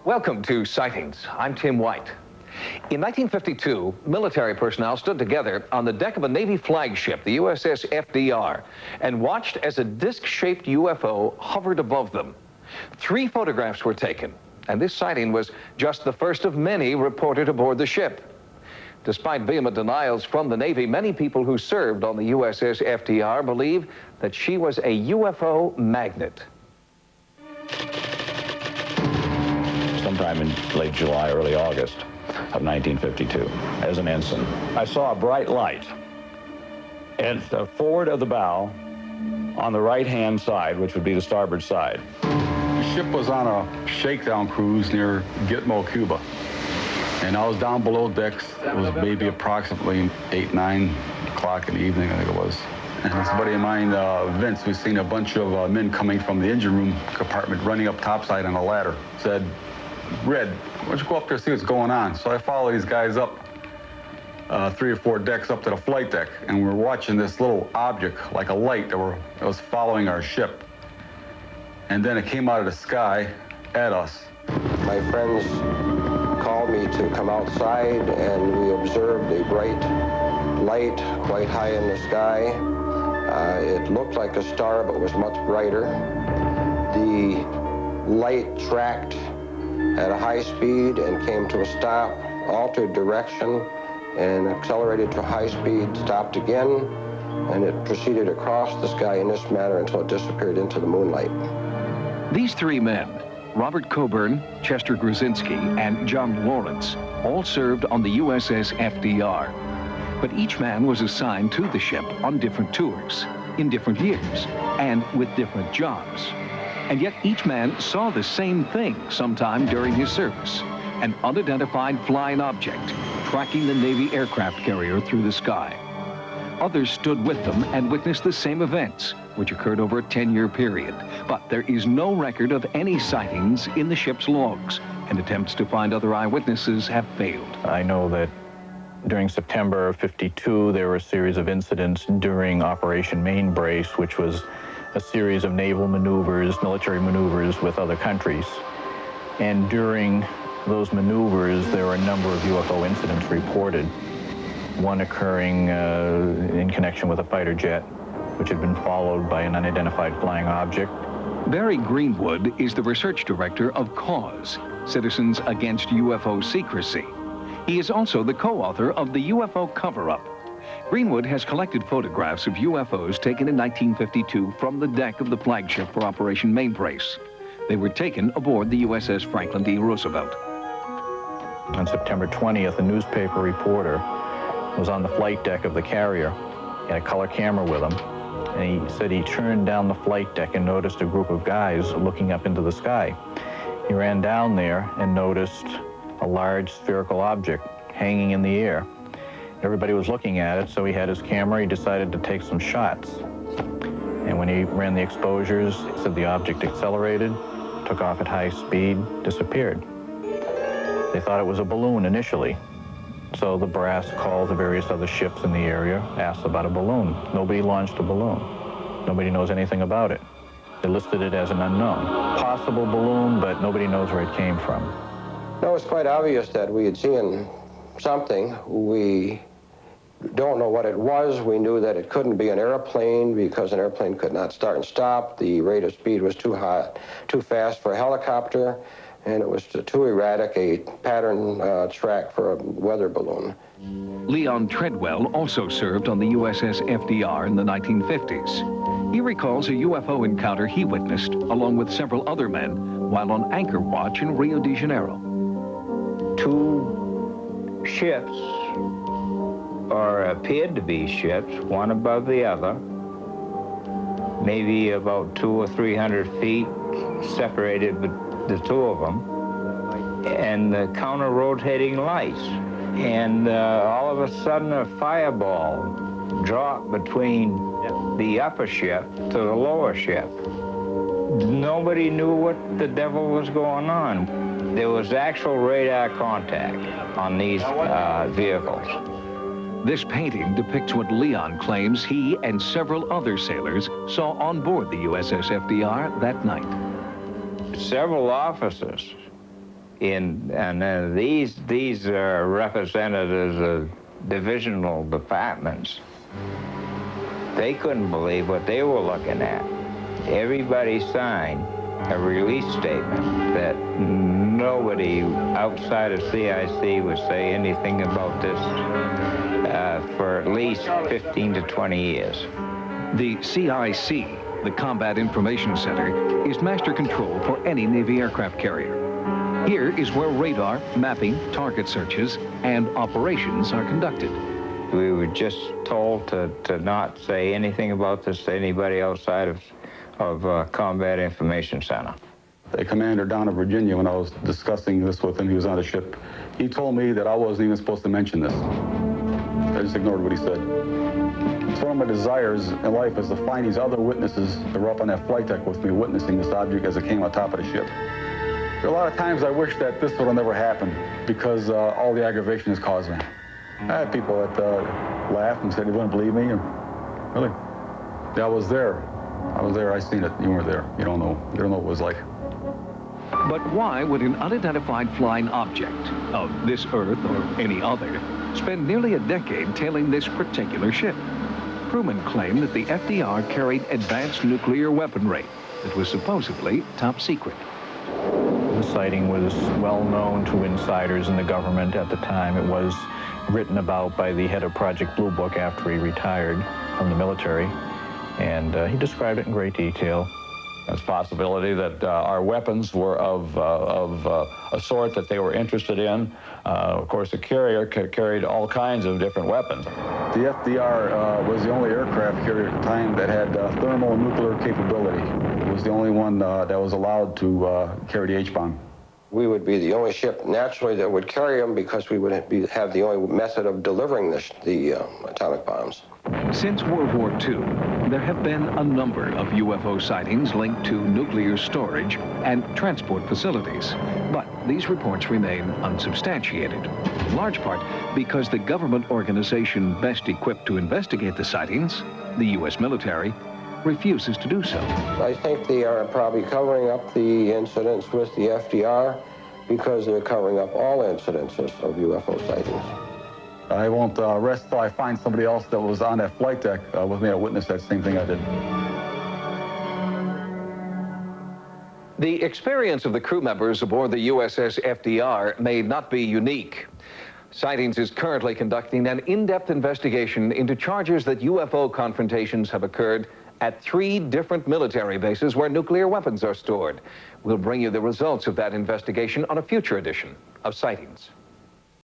Welcome to Sightings. I'm Tim White. In 1952, military personnel stood together on the deck of a Navy flagship, the USS FDR, and watched as a disc-shaped UFO hovered above them. 3 photographs were taken, and this sighting was just the first of many reported aboard the ship. Despite vehement denials from the Navy, many people who served on the USS FDR believe that she was a UFO magnet. Sometime in late July, early August of 1952, as an ensign, I saw a bright light at the forward of the bow on the right-hand side, which would be the starboard side. The ship was on a shakedown cruise near Gitmo, Cuba. And I was down below decks. It was maybe approximately 8, 9 o'clock in the evening, I think it was. And this buddy of mine, Vince, we've seen a bunch of men coming from the engine room compartment running up topside on a ladder. Said, "Red, why don't you go up there and see what's going on?" So I follow these guys up 3 or 4 decks up to the flight deck, and we're watching this little object, like a light, that was following our ship. And then it came out of the sky at us. My friends called me to come outside, and we observed a bright light quite high in the sky. It looked like a star, but was much brighter. The light tracked at a high speed and came to a stop, altered direction, and accelerated to high speed, stopped again, and it proceeded across the sky in this manner until it disappeared into the moonlight. These 3 men, Robert Coburn, Chester Grzinski, and John Lawrence, all served on the USS FDR. But each man was assigned to the ship on different tours, in different years, and with different jobs. And yet each man saw the same thing sometime during his service, an unidentified flying object tracking the Navy aircraft carrier through the sky. Others stood with them and witnessed the same events, which occurred over a 10-year period. But there is no record of any sightings in the ship's logs, and attempts to find other eyewitnesses have failed. I know that during September of '52, there were a series of incidents during Operation Mainbrace, which was a series of naval maneuvers, military maneuvers with other countries. And during those maneuvers, there were a number of UFO incidents reported. One occurring in connection with a fighter jet, which had been followed by an unidentified flying object. Barry Greenwood is the research director of CAUSE, Citizens Against UFO Secrecy. He is also the co-author of the UFO Cover-Up. Greenwood has collected photographs of UFOs taken in 1952 from the deck of the flagship for Operation Mainbrace. They were taken aboard the USS Franklin D. Roosevelt. On September 20th, a newspaper reporter was on the flight deck of the carrier. He had a color camera with him, and he said he turned down the flight deck and noticed a group of guys looking up into the sky. He ran down there and noticed a large spherical object hanging in the air. Everybody was looking at it, so he had his camera. He decided to take some shots. And when he ran the exposures, he said the object accelerated, took off at high speed, disappeared. They thought it was a balloon initially. So the brass called the various other ships in the area, asked about a balloon. Nobody launched a balloon. Nobody knows anything about it. They listed it as an unknown. Possible balloon, but nobody knows where it came from. No, it's quite obvious that we had seen something. We don't know what it was. We knew that it couldn't be an airplane because an airplane could not start and stop. The rate of speed was too high, too fast for a helicopter, and it was too erratic a pattern track for a weather balloon. Leon Treadwell also served on the USS FDR in the 1950s. He recalls a UFO encounter he witnessed, along with several other men, while on anchor watch in Rio de Janeiro. 2 ships, or appeared to be ships, one above the other, maybe about 200 or 300 feet separated the 2 of them, and the counter-rotating lights. And all of a sudden a fireball dropped between the upper ship to the lower ship. Nobody knew what the devil was going on. There was actual radar contact on these vehicles. This painting depicts what Leon claims he and several other sailors saw on board the USS FDR that night. Several officers These are representatives of divisional departments. They couldn't believe what they were looking at. Everybody signed a release statement that nobody outside of CIC would say anything about this for at least 15 to 20 years. The CIC, the Combat Information Center, is master control for any Navy aircraft carrier. Here is where radar, mapping, target searches, and operations are conducted. We were just told to not say anything about this to anybody outside of Combat Information Center. The commander down in Virginia, when I was discussing this with him, he was on the ship, he told me that I wasn't even supposed to mention this. I just ignored what he said. It's one of my desires in life is to find these other witnesses that were up on that flight deck with me witnessing this object as it came on top of the ship. There are a lot of times I wish that this would have never happened because all the aggravation has caused me. I had people that laughed and said they wouldn't believe me. Really? Yeah, I was there. I seen it. You weren't there. You don't know. You don't know what it was like. But why would an unidentified flying object of this Earth or any other spend nearly a decade tailing this particular ship? Crewmen claim that the FDR carried advanced nuclear weaponry that was supposedly top secret. The sighting was well known to insiders in the government at the time. It was written about by the head of Project Blue Book after he retired from the military, and he described it in great detail. There's a possibility that our weapons were of a sort that they were interested in. Of course, the carrier carried all kinds of different weapons. The FDR was the only aircraft carrier at the time that had thermal and nuclear capability. It was the only one that was allowed to carry the H-bomb. We would be the only ship, naturally, that would carry them because we would have the only method of delivering the atomic bombs. Since World War II, there have been a number of UFO sightings linked to nuclear storage and transport facilities. But these reports remain unsubstantiated, in large part because the government organization best equipped to investigate the sightings, the U.S. military, refuses to do so. I think they are probably covering up the incidents with the FDR because they're covering up all incidences of UFO sightings. I won't rest till I find somebody else that was on that flight deck with me to witness that same thing I did. The experience of the crew members aboard the USS FDR may not be unique. Sightings is currently conducting an in-depth investigation into charges that UFO confrontations have occurred at 3 different military bases where nuclear weapons are stored. We'll bring you the results of that investigation on a future edition of Sightings.